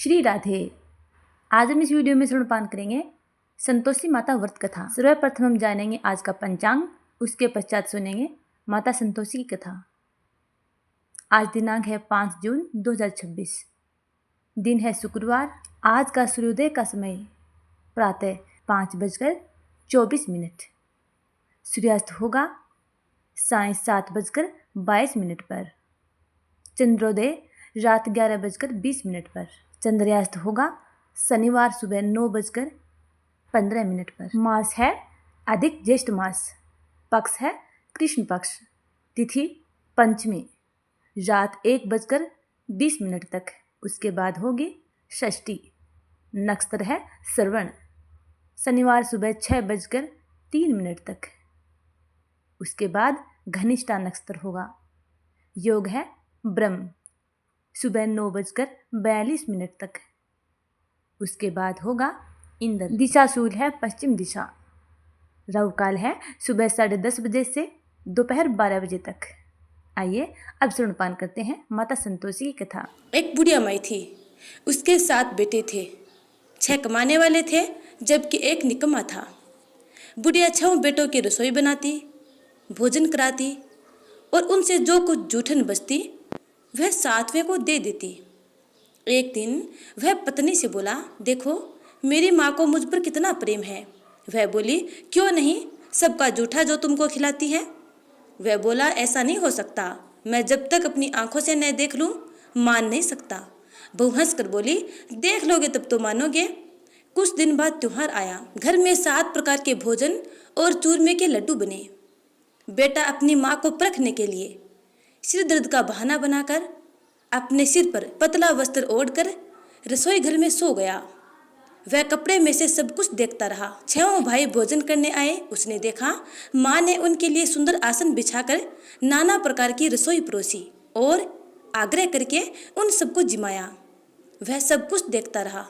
श्री राधे। आज हम इस वीडियो में स्तनपान करेंगे संतोषी माता व्रत कथा। सर्वप्रथम हम जानेंगे आज का पंचांग, उसके पश्चात सुनेंगे माता संतोषी की कथा। आज दिनांक है 5 जून 2026। दिन है शुक्रवार। आज का सूर्योदय का समय प्रातः 5:24। सूर्यास्त होगा साय 7:22 पर। चंद्रोदय रात 11:20 पर। चंद्रयास्त होगा शनिवार सुबह 9:15 पर। मास है अधिक ज्येष्ठ मास। पक्ष है कृष्ण पक्ष। तिथि पंचमी रात 1:20 तक। उसके बाद होगी षष्ठी। नक्षत्र है श्रवण। शनिवार सुबह 6:03 तक। उसके बाद घनिष्ठा नक्षत्र होगा। योग है ब्रह्म सुबह 9:42 तक। उसके बाद होगा इंद्र। दिशा शूल है पश्चिम दिशा। राहु काल है सुबह 10:30 से दोपहर 12 तक। आइए अब स्तनपान करते हैं माता संतोषी की कथा। एक बुढ़िया माई थी। उसके 7 बेटे थे। 6 कमाने वाले थे जबकि एक निकम्मा था। बुढ़िया 6 बेटों की रसोई बनाती, भोजन कराती और उनसे जो कुछ जूठन बचती वह 7वें को दे देती। एक दिन वह पत्नी से बोला, देखो मेरी माँ को मुझ पर कितना प्रेम है। वह बोली, क्यों नहीं, सबका जूठा जो तुमको खिलाती है। वह बोला, ऐसा नहीं हो सकता, मैं जब तक अपनी आंखों से न देख लूं मान नहीं सकता। बहू हंस कर बोली, देख लोगे तब तो मानोगे। कुछ दिन बाद त्योहार आया। घर में 7 प्रकार के भोजन और चूरमे के लड्डू बने। बेटा अपनी माँ को परखने के लिए सिर दर्द का बहाना बनाकर अपने सिर पर पतला वस्त्र ओढ़कर रसोई घर में सो गया। वह कपड़े में से सब कुछ देखता रहा। 6 भाई भोजन करने आए। उसने देखा माँ ने उनके लिए सुंदर आसन बिछाकर नाना प्रकार की रसोई परोसी और आग्रह करके उन सबको जिमाया। वह सब कुछ देखता रहा।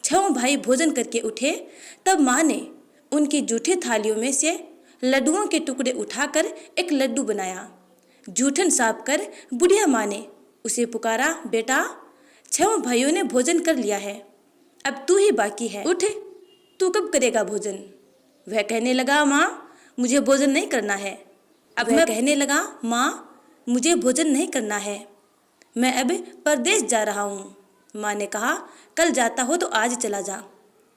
6 भाई भोजन करके उठे तब माँ ने उनकी जूठी थालियों में से लड्डुओं के टुकड़े उठाकर एक लड्डू बनाया। जूठन साफ कर बुढ़िया माँ ने उसे पुकारा, बेटा 6 भाइयों ने भोजन कर लिया है, अब तू ही बाकी है, उठ, तू कब करेगा भोजन। वह कहने लगा, माँ मुझे भोजन नहीं करना है। अब मैं कहने लगा, माँ मुझे भोजन नहीं करना है, मैं अब परदेश जा रहा हूँ। माँ ने कहा, कल जाता हो तो आज चला जा।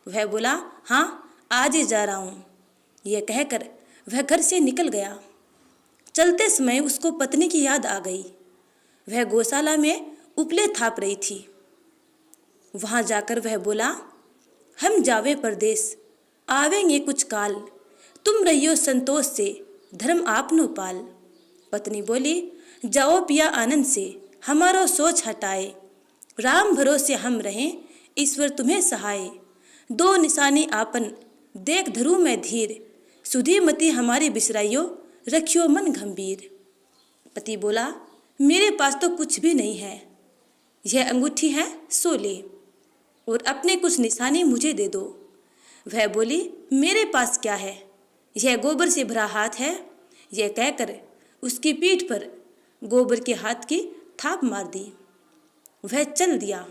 वह बोला, हाँ आज ही जा रहा हूँ। यह कहकर वह घर से निकल गया। चलते समय उसको पत्नी की याद आ गई। वह गौशाला में उपले थाप रही थी। वहां जाकर वह बोला, हम जावे परदेश, आवेंगे कुछ काल, तुम रहियो संतोष से, धर्म आपनो पाल। पत्नी बोली, जाओ पिया आनंद से, हमारो सोच हटाए, राम भरोसे हम रहें, ईश्वर तुम्हें सहाय। 2 निशानी आपन देख धरू मैं धीर, सुधी मती हमारी बिसराइयो, रखियो मन गंभीर। पति बोला, मेरे पास तो कुछ भी नहीं है, यह अंगूठी है सो ले और अपने कुछ निशानी मुझे दे दो। वह बोली, मेरे पास क्या है, यह गोबर से भरा हाथ है। यह कहकर उसकी पीठ पर गोबर के हाथ की थाप मार दी। वह चल दिया।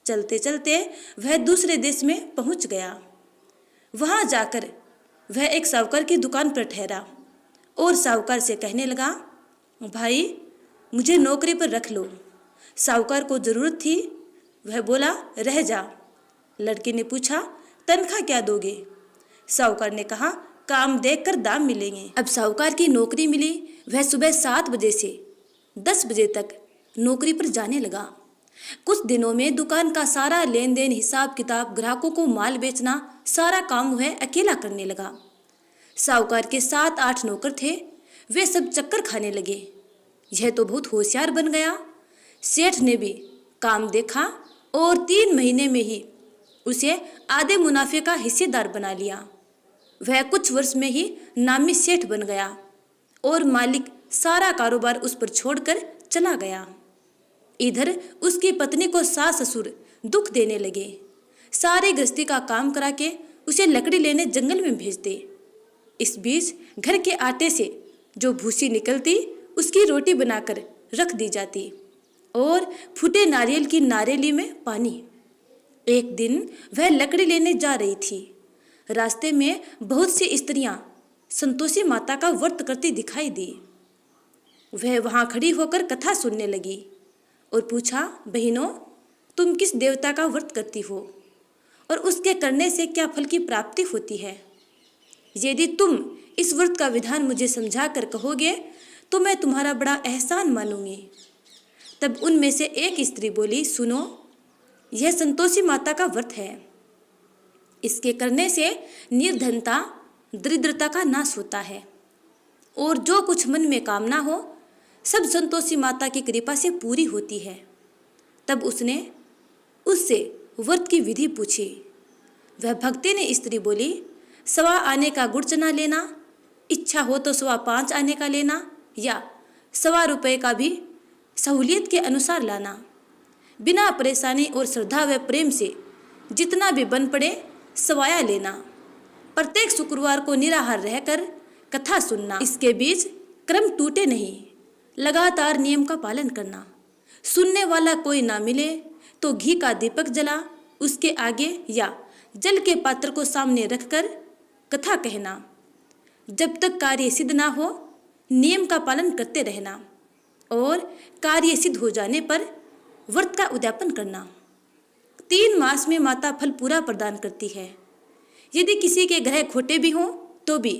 चलते चलते वह दूसरे देश में पहुंच गया। वहां जाकर वह एक साहूकार की दुकान पर ठहरा और साहूकार से कहने लगा, भाई मुझे नौकरी पर रख लो। साहूकार को जरूरत थी। वह बोला, रह जा। लड़के ने पूछा, तनख्वाह क्या दोगे। साहूकार ने कहा, काम देखकर दाम मिलेंगे। अब साहूकार की नौकरी मिली। वह सुबह 7 बजे से 10 बजे तक नौकरी पर जाने लगा। कुछ दिनों में दुकान का सारा लेन देन, हिसाब किताब, ग्राहकों को माल बेचना, सारा काम वह अकेला करने लगा। साहूकार के 7-8 नौकर थे। वे सब चक्कर खाने लगे। यह तो बहुत होशियार बन गया। सेठ ने भी काम देखा और 3 महीने में ही उसे आधे मुनाफे का हिस्सेदार बना लिया। वह कुछ वर्ष में ही नामी सेठ बन गया और मालिक सारा कारोबार उस पर छोड़कर चला गया। इधर उसकी पत्नी को सास ससुर दुख देने लगे। सारे गृहस्थी का काम करा के उसे लकड़ी लेने जंगल में भेजते। इस बीच घर के आटे से जो भूसी निकलती उसकी रोटी बनाकर रख दी जाती और फूटे नारियल की नारेली में पानी। एक दिन वह लकड़ी लेने जा रही थी। रास्ते में बहुत सी स्त्रियां संतोषी माता का व्रत करती दिखाई दी। वह वहां खड़ी होकर कथा सुनने लगी और पूछा, बहनों, तुम किस देवता का व्रत करती हो और उसके करने से क्या फल की प्राप्ति होती है? यदि तुम इस व्रत का विधान मुझे समझा कर कहोगे तो मैं तुम्हारा बड़ा एहसान मानूंगी। तब उनमें से एक स्त्री बोली, सुनो, यह संतोषी माता का व्रत है। इसके करने से निर्धनता, दरिद्रता का नाश होता है और जो कुछ मन में कामना हो सब संतोषी माता की कृपा से पूरी होती है। तब उसने उससे व्रत की विधि पूछी। वह भक्ति ने स्त्री बोली, 1.25 आने का गुड़ चना लेना, इच्छा हो तो 5.25 आने का लेना या 1.25 रुपये का भी सहूलियत के अनुसार लाना। बिना परेशानी और श्रद्धा व प्रेम से जितना भी बन पड़े सवाया लेना। प्रत्येक शुक्रवार को निराहार रहकर कथा सुनना। इसके बीच क्रम टूटे नहीं, लगातार नियम का पालन करना। सुनने वाला कोई ना मिले तो घी का दीपक जला उसके आगे या जल के पात्र को सामने रखकर कथा कहना। जब तक कार्य सिद्ध ना हो नियम का पालन करते रहना और कार्य सिद्ध हो जाने पर व्रत का उद्यापन करना। 3 मास में माता फल पूरा प्रदान करती है। यदि किसी के ग्रह खोटे भी हों तो भी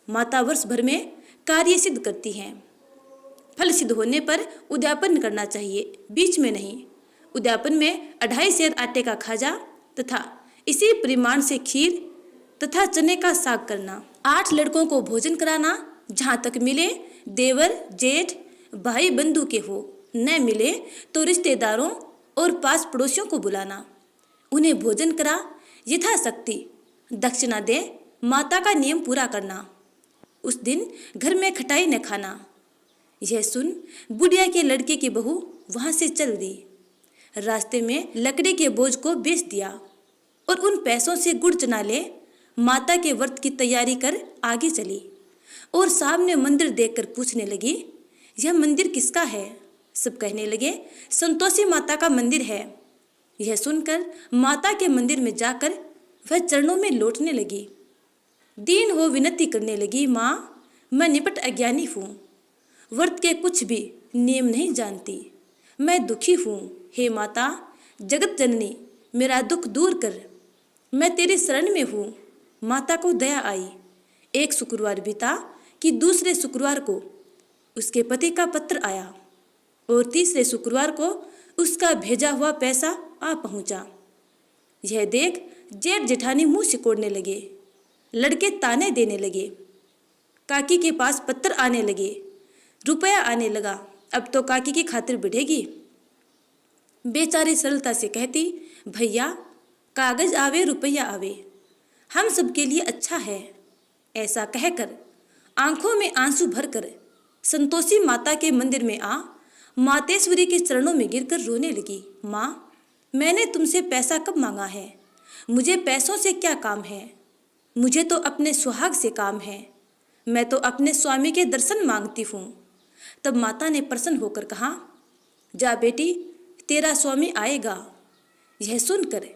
माता वर्ष भर में कार्य सिद्ध करती हैं। फल सिद्ध होने पर उद्यापन करना चाहिए, बीच में नहीं। उद्यापन में 2.5 सेर आटे का खाजा तथा इसी परिमाण से खीर तथा चने का साग करना। 8 लड़कों को भोजन कराना, जहाँ तक मिले देवर, जेठ, भाई बंधु के हो, न मिले तो रिश्तेदारों और पास पड़ोसियों को बुलाना। उन्हें भोजन करा यथाशक्ति दक्षिणा दे माता का नियम पूरा करना। उस दिन घर में खटाई न खाना। यह सुन बुढ़िया के लड़के की बहू वहां से चल दी। रास्ते में लकड़ी के बोझ को बेच दिया और उन पैसों से गुड़ चना ले माता के व्रत की तैयारी कर आगे चली और सामने मंदिर देखकर पूछने लगी, यह मंदिर किसका है? सब कहने लगे, संतोषी माता का मंदिर है। यह सुनकर माता के मंदिर में जाकर वह चरणों में लौटने लगी। दीन हो विनती करने लगी, माँ, मैं निपट अज्ञानी हूँ, व्रत के कुछ भी नियम नहीं जानती, मैं दुखी हूँ। हे माता, जगत जननी, मेरा दुख दूर कर, मैं तेरे शरण में हूँ। माता को दया आई। एक शुक्रवार बीता कि दूसरे शुक्रवार को उसके पति का पत्र आया और तीसरे शुक्रवार को उसका भेजा हुआ पैसा आ पहुंचा। यह देख जेठ जेठानी मुंह सिकोड़ने लगे, लड़के ताने देने लगे, काकी के पास पत्र आने लगे, रुपया आने लगा, अब तो काकी की खातिर बढ़ेगी। बेचारी सरलता से कहती, भैया, कागज आवे रुपया आवे, हम सबके लिए अच्छा है। ऐसा कहकर आंखों में आंसू भरकर संतोषी माता के मंदिर में आ मातेश्वरी के चरणों में गिरकर रोने लगी। माँ, मैंने तुमसे पैसा कब मांगा है? मुझे पैसों से क्या काम है? मुझे तो अपने सुहाग से काम है। मैं तो अपने स्वामी के दर्शन मांगती हूँ। तब माता ने प्रसन्न होकर कहा, जा बेटी, तेरा स्वामी आएगा। यह सुनकर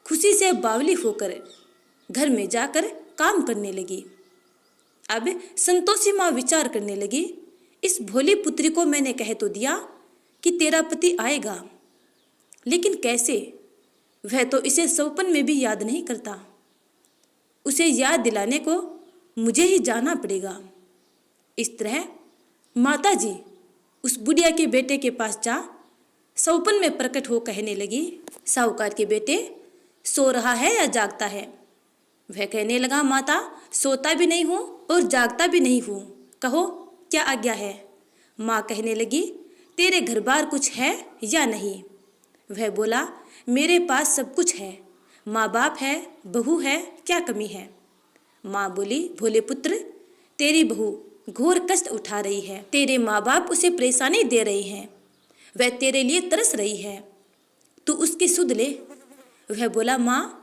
खुशी से बावली होकर घर में जाकर काम करने लगी। अब संतोषी माँ विचार करने लगी, इस भोली पुत्री को मैंने कह तो दिया कि तेरा पति आएगा, लेकिन कैसे? वह तो इसे सौपन में भी याद नहीं करता। उसे याद दिलाने को मुझे ही जाना पड़ेगा। इस तरह माता जी उस बुढ़िया के बेटे के पास जा सौपन में प्रकट हो कहने लगी, साहूकार के बेटे, सो रहा है या जागता है? वह कहने लगा, माता, सोता भी नहीं हूँ और जागता भी नहीं हूँ, कहो क्या आज्ञा है? माँ कहने लगी, तेरे घर बार कुछ है या नहीं? वह बोला, मेरे पास सब कुछ है, माँ बाप है, बहू है, क्या कमी है? माँ बोली, भोले पुत्र, तेरी बहू घोर कष्ट उठा रही है, तेरे माँ बाप उसे परेशानी दे रहे हैं, वह तेरे लिए तरस रही है, तू उसकी सुध ले। वह बोला, माँ,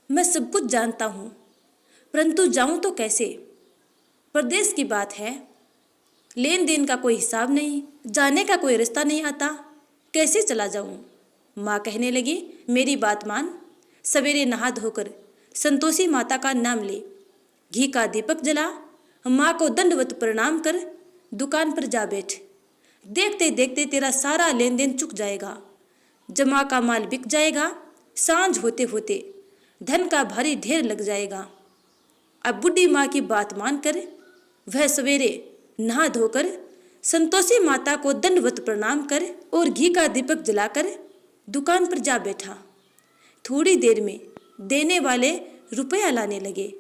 मैं सब कुछ जानता हूँ, परंतु जाऊँ तो कैसे? परदेश की बात है, लेन देन का कोई हिसाब नहीं, जाने का कोई रास्ता नहीं आता, कैसे चला जाऊं? माँ कहने लगी, मेरी बात मान। सवेरे नहा धोकर संतोषी माता का नाम ले, घी का दीपक जला, माँ को दंडवत प्रणाम कर दुकान पर जा बैठ। देखते देखते तेरा सारा लेन देन चुक जाएगा, जमा का माल बिक जाएगा, सांझ होते होते धन का भारी ढेर लग जाएगा। अब बुढ़ी माँ की बात मानकर वह सवेरे नहा धोकर संतोषी माता को दंडवत प्रणाम कर और घी का दीपक जलाकर दुकान पर जा बैठा। थोड़ी देर में देने वाले रुपया लाने लगे,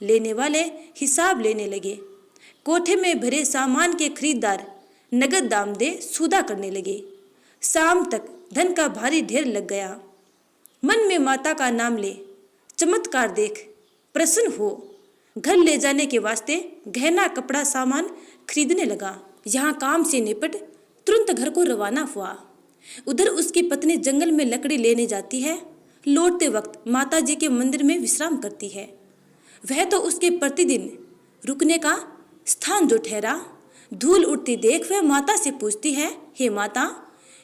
लेने वाले हिसाब लेने लगे। कोठे में भरे सामान के खरीदार नगद दाम दे सौदा करने लगे। शाम तक धन का भारी ढेर लग गया। मन में माता का नाम ले, चमत्कार देख, प्रसन्न हो। घर ले जाने के वास्ते गहना कपड़ा सामान खरीदने लगा। यहाँ काम से निपट तुरंत घर को रवाना हुआ। उधर उसकी पत्नी जंगल में लकड़ी लेने जाती है। लौटते वक्त माता जी के मंदिर में विश्राम करती है। वह तो उसके प्रतिदिन रुकने का स्थान जो ठहरा। धूल उड़ती देख वह माता से पूछती है, हे माता,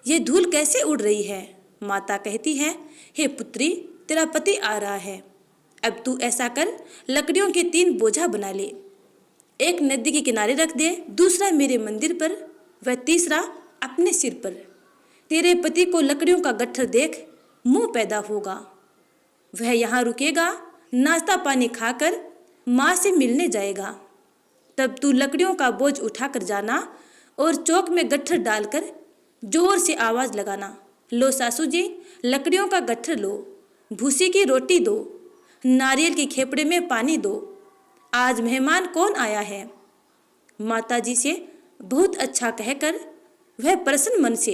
ये धूल कैसे उड़ रही है? माता कहती है, हे पुत्री, तेरा पति आ रहा है। अब तू ऐसा कर, लकड़ियों के 3 बोझा बना ले। एक नदी के किनारे रख दे, दूसरा मेरे मंदिर पर, वह तीसरा अपने सिर पर। तेरे पति को लकड़ियों का गट्ठर देख मुंह पैदा होगा। वह यहाँ रुकेगा, नाश्ता पानी खाकर माँ से मिलने जाएगा। तब तू लकड़ियों का बोझ उठाकर जाना और चौक में गट्ठर डालकर जोर से आवाज लगाना, लो सासू जी, लकड़ियों का गट्ठर लो, भूसी की रोटी दो, नारियल के खेपड़े में पानी दो, आज मेहमान कौन आया है? माता जी से बहुत अच्छा कहकर वह प्रसन्न मन से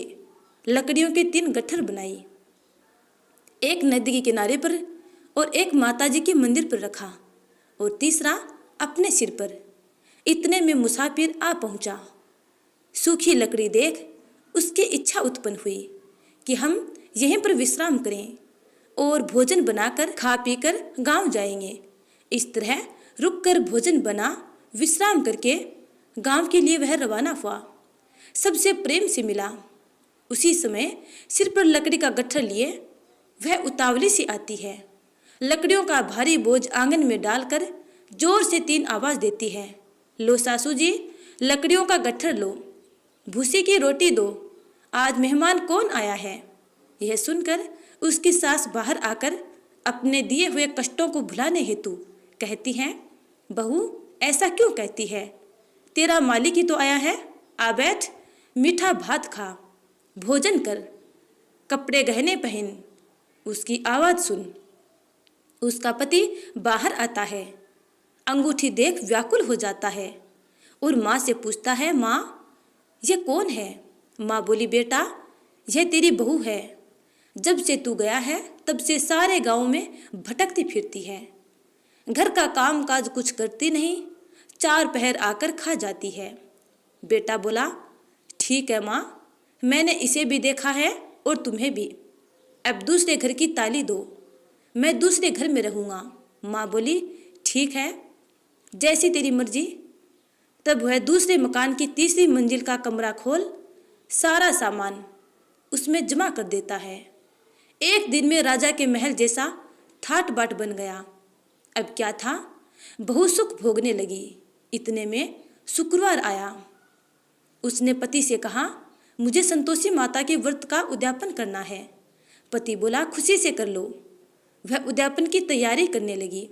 लकड़ियों के 3 गट्ठर बनाई। एक नदी के किनारे पर और एक माता जी के मंदिर पर रखा और तीसरा अपने सिर पर। इतने में मुसाफिर आ पहुंचा। सूखी लकड़ी देख उसकी इच्छा उत्पन्न हुई कि हम यहीं पर विश्राम करें और भोजन बनाकर खा पीकर गांव जाएंगे। इस तरह रुककर भोजन बना, विश्राम करके गांव के लिए वह रवाना हुआ। सबसे प्रेम से मिला। उसी समय सिर पर लकड़ी का गट्ठर लिए वह उतावली सी आती है। लकड़ियों का भारी बोझ आंगन में डालकर जोर से 3 आवाज देती है, लो सासू जी, लकड़ियों का गट्ठर लो, भूसी की रोटी दो, आज मेहमान कौन आया है? यह सुनकर उसकी सास बाहर आकर अपने दिए हुए कष्टों को भुलाने हेतु कहती हैं, बहू ऐसा क्यों कहती है? तेरा मालिक ही तो आया है, आ बैठ, मीठा भात खा, भोजन कर, कपड़े गहने पहन, उसकी आवाज सुन। उसका पति बाहर आता है, अंगूठी देख व्याकुल हो जाता है और माँ से पूछता है, माँ यह कौन है? माँ बोली, बेटा यह तेरी बहू है। जब से तू गया है तब से सारे गांव में भटकती फिरती है, घर का काम काज कुछ करती नहीं, 4 पहर आकर खा जाती है। बेटा बोला, ठीक है माँ, मैंने इसे भी देखा है और तुम्हें भी। अब दूसरे घर की ताली दो, मैं दूसरे घर में रहूँगा। माँ बोली, ठीक है, जैसी तेरी मर्जी। तब वह दूसरे मकान की 3री मंजिल का कमरा खोल सारा सामान उसमें जमा कर देता है। एक दिन में राजा के महल जैसा ठाट बाट बन गया। अब क्या था, बहुत सुख भोगने लगी। इतने में शुक्रवार आया। उसने पति से कहा, मुझे संतोषी माता के व्रत का उद्यापन करना है। पति बोला, खुशी से कर लो। वह उद्यापन की तैयारी करने लगी।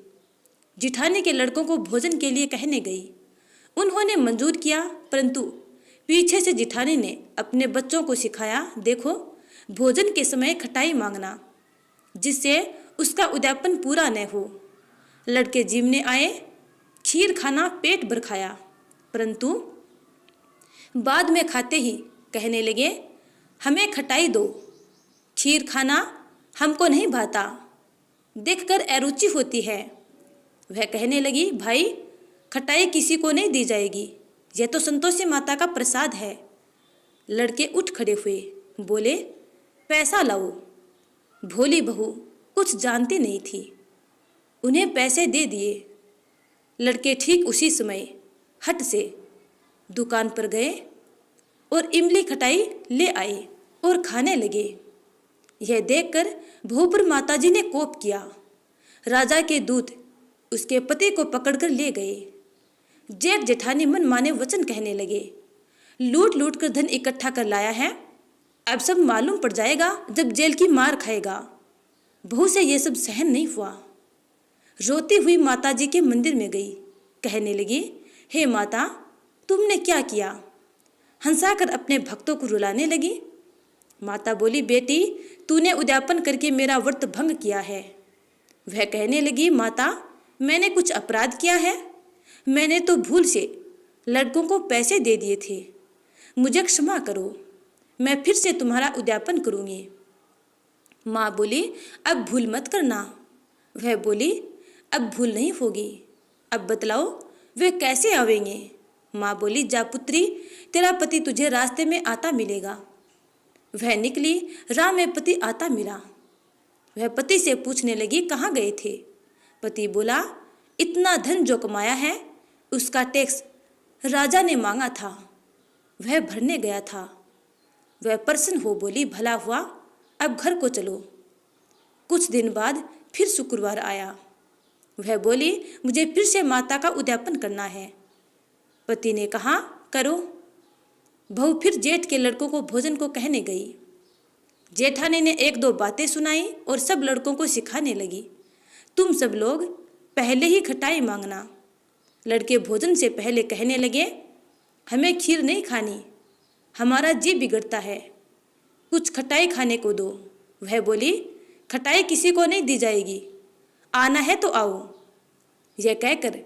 जिठानी के लड़कों को भोजन के लिए कहने गई। उन्होंने मंजूर किया, परंतु पीछे से जिठानी ने अपने बच्चों को सिखाया, देखो भोजन के समय खटाई मांगना, जिससे उसका उद्यापन पूरा न हो। लड़के जीवने आए, खीर खाना पेट भर खाया, परंतु बाद में खाते ही कहने लगे, हमें खटाई दो, खीर खाना हमको नहीं भाता, देखकर अरुचि होती है। वह कहने लगी, भाई खटाई किसी को नहीं दी जाएगी, यह तो संतोषी माता का प्रसाद है। लड़के उठ खड़े हुए, बोले, पैसा लाओ। भोली बहू कुछ जानती नहीं थी, उन्हें पैसे दे दिए। लड़के ठीक उसी समय हट से दुकान पर गए और इमली खटाई ले आए। और खाने लगे। यह देखकर बहू पर माताजी ने कोप किया। राजा के दूत उसके पति को पकड़कर ले गए। जेठ जेठानी मन माने वचन कहने लगे, लूट लूट कर धन इकट्ठा कर लाया है, अब सब मालूम पड़ जाएगा जब जेल की मार खाएगा। बहू से यह सब सहन नहीं हुआ। रोती हुई माताजी के मंदिर में गई। कहने लगी, हे माता, तुमने क्या किया? हंसाकर अपने भक्तों को रुलाने लगी। माता बोली, बेटी, तूने उद्यापन करके मेरा व्रत भंग किया है। वह कहने लगी, माता, मैंने कुछ अपराध किया है? मैंने तो भूल से लड़कों को पैसे दे दिए थे। मुझे क्षमा करो, मैं फिर से तुम्हारा उद्यापन करूँगी। माँ बोली, अब भूल मत करना। वह बोली, अब भूल नहीं होगी। अब बतलाओ वे कैसे आवेंगे? माँ बोली, जा पुत्री, तेरा पति तुझे रास्ते में आता मिलेगा। वह निकली, राह में पति आता मिला। वह पति से पूछने लगी, कहाँ गए थे? पति बोला, इतना धन जो कमाया है उसका टैक्स राजा ने मांगा था, वह भरने गया था। वह प्रसन्न हो बोली, भला हुआ, अब घर को चलो। कुछ दिन बाद फिर शुक्रवार आया। वह बोली, मुझे फिर से माता का उद्यापन करना है। पति ने कहा, करो। बहू फिर जेठ के लड़कों को भोजन को कहने गई। जेठानी ने एक दो बातें सुनाई और सब लड़कों को सिखाने लगी, तुम सब लोग पहले ही खटाई मांगना। लड़के भोजन से पहले कहने लगे, हमें खीर नहीं खानी, हमारा जी बिगड़ता है, कुछ खटाई खाने को दो। वह बोली, खटाई किसी को नहीं दी जाएगी, आना है तो आओ। यह कहकर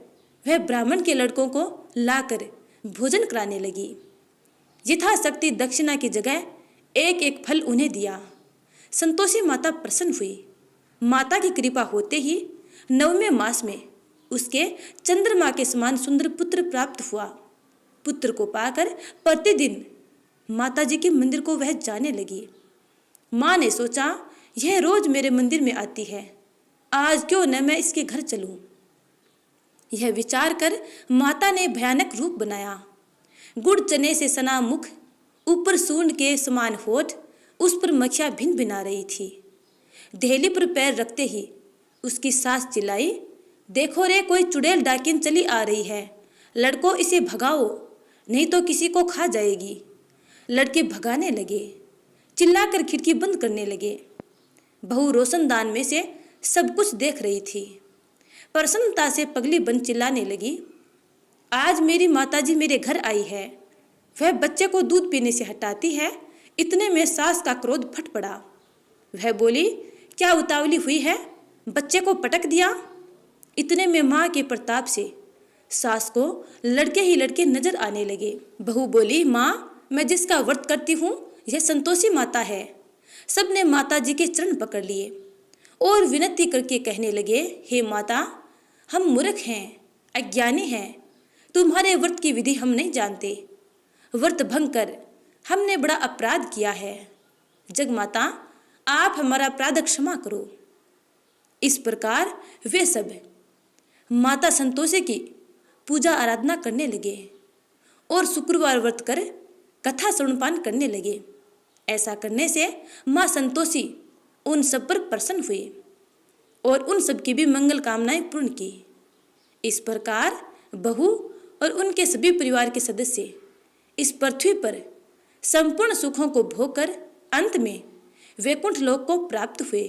वह ब्राह्मण के लड़कों को लाकर भोजन कराने लगी। यथाशक्ति दक्षिणा की जगह एक एक फल उन्हें दिया। संतोषी माता प्रसन्न हुई। माता की कृपा होते ही 9वें मास में उसके चंद्रमा के समान सुंदर पुत्र प्राप्त हुआ। पुत्र को पाकर प्रतिदिन माताजी के मंदिर को वह जाने लगी। माँ ने सोचा, यह रोज मेरे मंदिर में आती है, आज क्यों न मैं इसके घर चलूं। यह विचार कर माता ने भयानक रूप बनाया। गुड़ चने से सना मुख, ऊपर सूंड के समान होठ, उस पर मक्खियाँ भिन भिना रही थी। देहली पर पैर रखते ही उसकी सास चिल्लाई, देखो रे, कोई चुड़ैल डाकिन चली आ रही है, लड़कों इसे भगाओ, नहीं तो किसी को खा जाएगी। लड़के भगाने लगे, चिल्लाकर खिड़की बंद करने लगे। बहू रोशनदान में से सब कुछ देख रही थी। प्रसन्नता से पगली बन चिल्लाने लगी, आज मेरी माताजी मेरे घर आई है, वह बच्चे को दूध पीने से हटाती है। इतने में सास का क्रोध फट पड़ा। वह बोली, क्या उतावली हुई है, बच्चे को पटक दिया। इतने में माँ के प्रताप से सास को लड़के ही लड़के नजर आने लगे। बहू बोली, माँ, मैं जिसका व्रत करती हूँ यह संतोषी माता है। सबने माता जी के चरण पकड़ लिए और विनती करके कहने लगे, हे माता, हम मूर्ख हैं, अज्ञानी हैं, तुम्हारे व्रत की विधि हम नहीं जानते। व्रत भंग कर हमने बड़ा अपराध किया है। जगमाता, आप हमारा अपराध क्षमा करो। इस प्रकार वे सब माता संतोषी की पूजा आराधना करने लगे और शुक्रवार व्रत कर कथा श्रवणपान करने लगे। ऐसा करने से माँ संतोषी उन सब पर प्रसन्न हुई और उन सब की भी मंगल कामनाएं पूर्ण की। इस प्रकार बहू और उनके सभी परिवार के सदस्य इस पृथ्वी पर संपूर्ण सुखों को भोगकर अंत में वैकुंठ लोक को प्राप्त हुए।